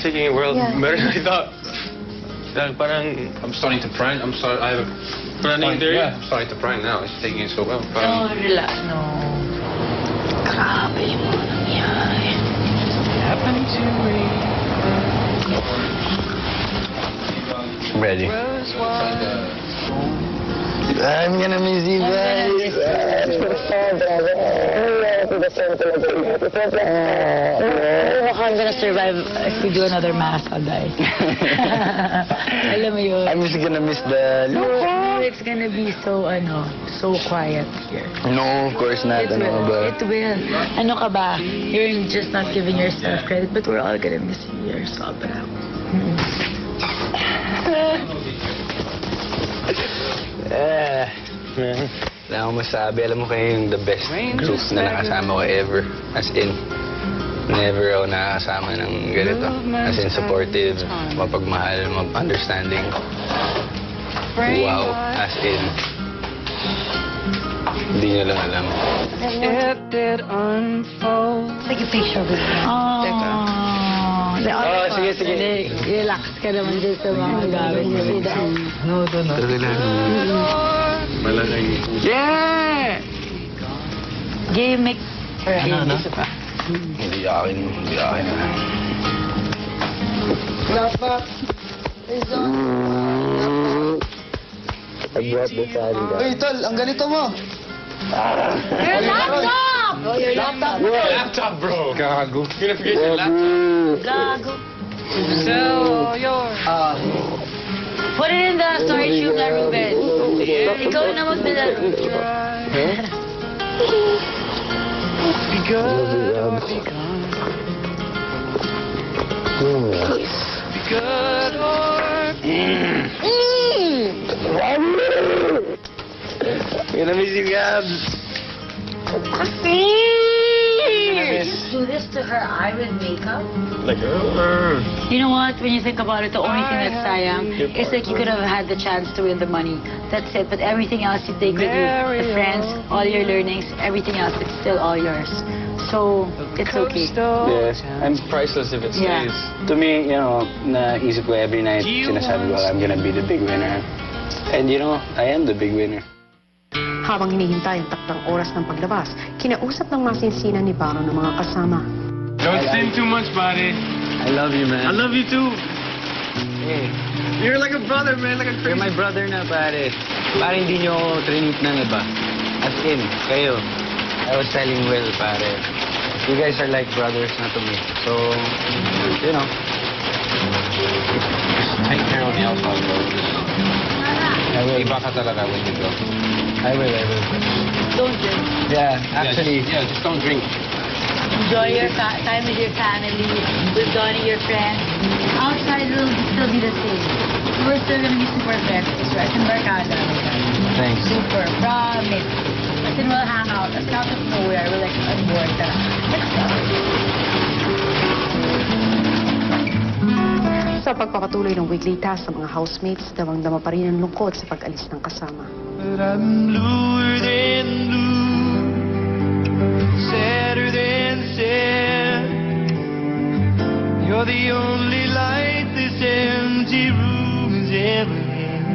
taking it well. Better than I thought. Parang... I'm starting to prime. I'm sorry. I have a... Running there? Yeah, I'm starting to prime now. It's taking it so well. No, relax. No. Grabe mo nangyari. Happened to me. I'm ready. I'm gonna miss you guys. I'm gonna survive if we do another marathon, guys. Alam mo yun. I'm just gonna miss the... It's gonna be so, so quiet here. No, of course not. It will. Ano ka ba? You're just not giving yourself credit, but we're all gonna miss you here. Sobra. Man. Wala akong masabi. Alam mo kayo yung the best group na nakasama ko ever. As in, never ako nakasama ng ganito. As in, supportive, mapagmahal, understanding. Wow. As in, hindi nyo lang alam. Take a picture with me. Oh, sige. Relax ka naman din sa mga gamit. No. Malalagay. Yeah! Gimmick. Ano? Hindi akin. Hey, tol, ang ganito mo. Your laptop! Oh, your laptop. Your laptop, bro. Gago. You're gonna forget your laptop. Gago. Sell your... Put it in the storage room na, Ruben. Ikaw na magdala. Gonna miss you, Gabs. Do this to her eye with makeup? Like, You know what? When you think about it, the only thing that's sayang is like you could have had the chance to win the money. That's it. But everything else you take with you, the friends, all your learnings, everything else, it's still all yours. So, it's okay. Yes, I'm priceless if it stays. Yeah. To me, naisip ko every night, sinasabi ko, I'm gonna be the big winner. And I am the big winner. Habang hinihintay ang takdang oras ng paglabas, kinausap ng masinsinan ni Baron ng mga kasama. don't sin too much, buddy. I love you, man. I love you too. Hey, You're like a brother, man. Like a you're my brother na, pare. Pare, hindi nyo ako trinit ng iba. As in, kayo. I was telling Will, pare. You guys are like brothers na to me. So, Take care of the outside, bro. I will. Iba ka talaga when you go. I will. Don't drink. Yeah, actually. Yeah, just don't drink. Enjoy your time with your family, with Donnie, your friends. Outside will still be the same. We're still gonna be super friends. Right? In Barcada. Thanks. Super. Promise. As in, we'll hang out. As in, out of nowhere, we're like on board. Let's go. Sa pagpapatuloy ng weekly task ng mga housemates, damang-dama pa rin ang lungkot sa pag-alis ng kasama. But I'm bluer than blue, sadder than sad. You're the only light this empty room has ever had.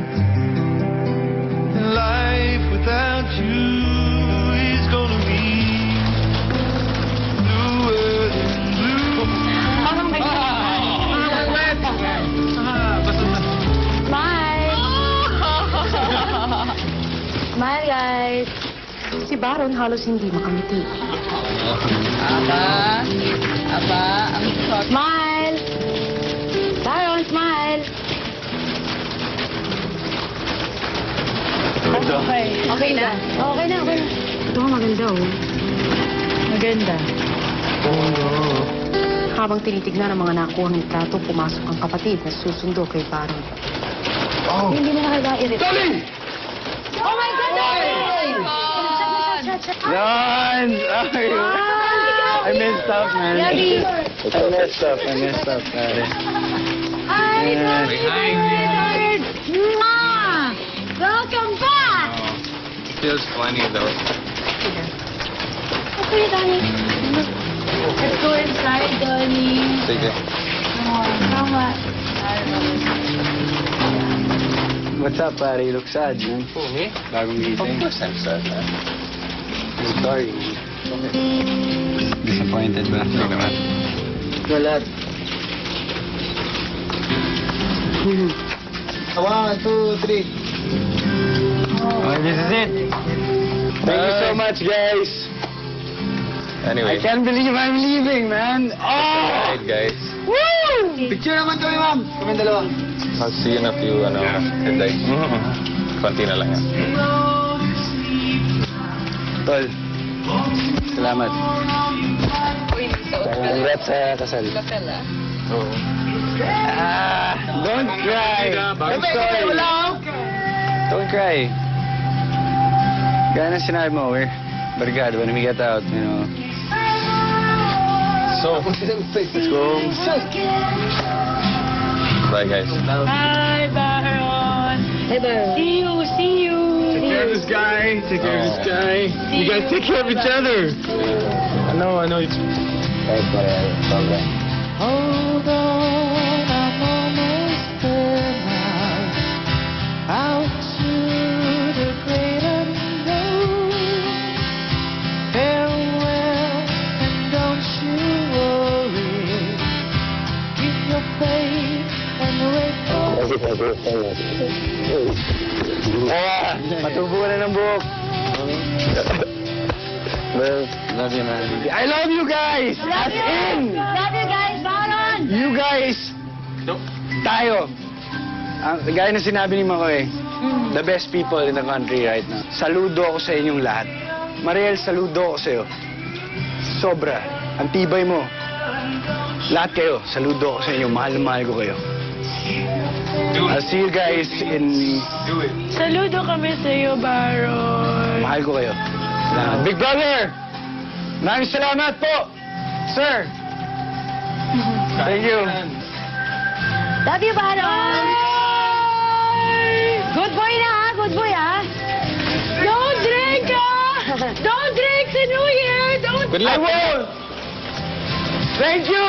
Life without you is gonna be bluer than blue. Smile, guys. Si Baron halos hindi makamiti. Aba, ang smile. Baron, smile. Okay na. Ito ang maganda, oh. Maganda. Habang tinitignan ang mga nakuha ng trato, pumasok ang kapatid na susundo kay Baron. Hindi mo na kayo i-rip. Oh my God! Yan! I messed up, man. I messed up, pare. Hi, Donnie! Mwah! Welcome back! Feels funny though. Okay, Donnie. Let's go inside, Donnie. Sige. Tama. What's up, pare? You look sad, man. Who, me? Bagong Of gising. course I'm sad, man. I'm sorry. Disappointed ba? Hindi naman. Wala. 1, 2, 3. This is it. Thank you so much, guys. Anyway. I can't believe I'm leaving, man. Oh! Alright, guys. Woo! Picture naman kami, ma'am. Kami dalawa. I'll see you in a few, days. Konti na lang yan. Tol. Salamat. Congrats sa kasal. Oo. Don't cry. I'm sorry. Don't cry. Gaya na sinabi mo, we're barkada when we get out, you know. So, Let's go. bye guys. Hi, Baron. Hey, Baron. See you. Take care of this guy. Take care of this guy. You guys take care of each other. I know it's... Hold on, I'm almost there now. Out to the great unknown. Farewell, and don't you worry. Keep your faith and wait for Matubo na ng buhok. Love you, man. I love you guys! As in! Love you guys, Baron. You guys! Tayo! Gaya na sinabi ni Makoy, the best people in the country right now. Saludo ako sa inyong lahat. Mariel, saludo ako sa'yo. Sobra. Ang tibay mo. Lahat kayo, saludo ako sa inyo. Mahal na mahal ko kayo. I'll see you guys in... Saludo kami sa iyo, Baron. Mahal ko kayo. Salamat. Big Brother! Maraming salamat po! Sir! Thank you. Love you, Baron. Good boy na, ha? Good boy, ha? Don't drink, ha? Don't drink sa New Year. Don't. Good I luck. won't! Thank you!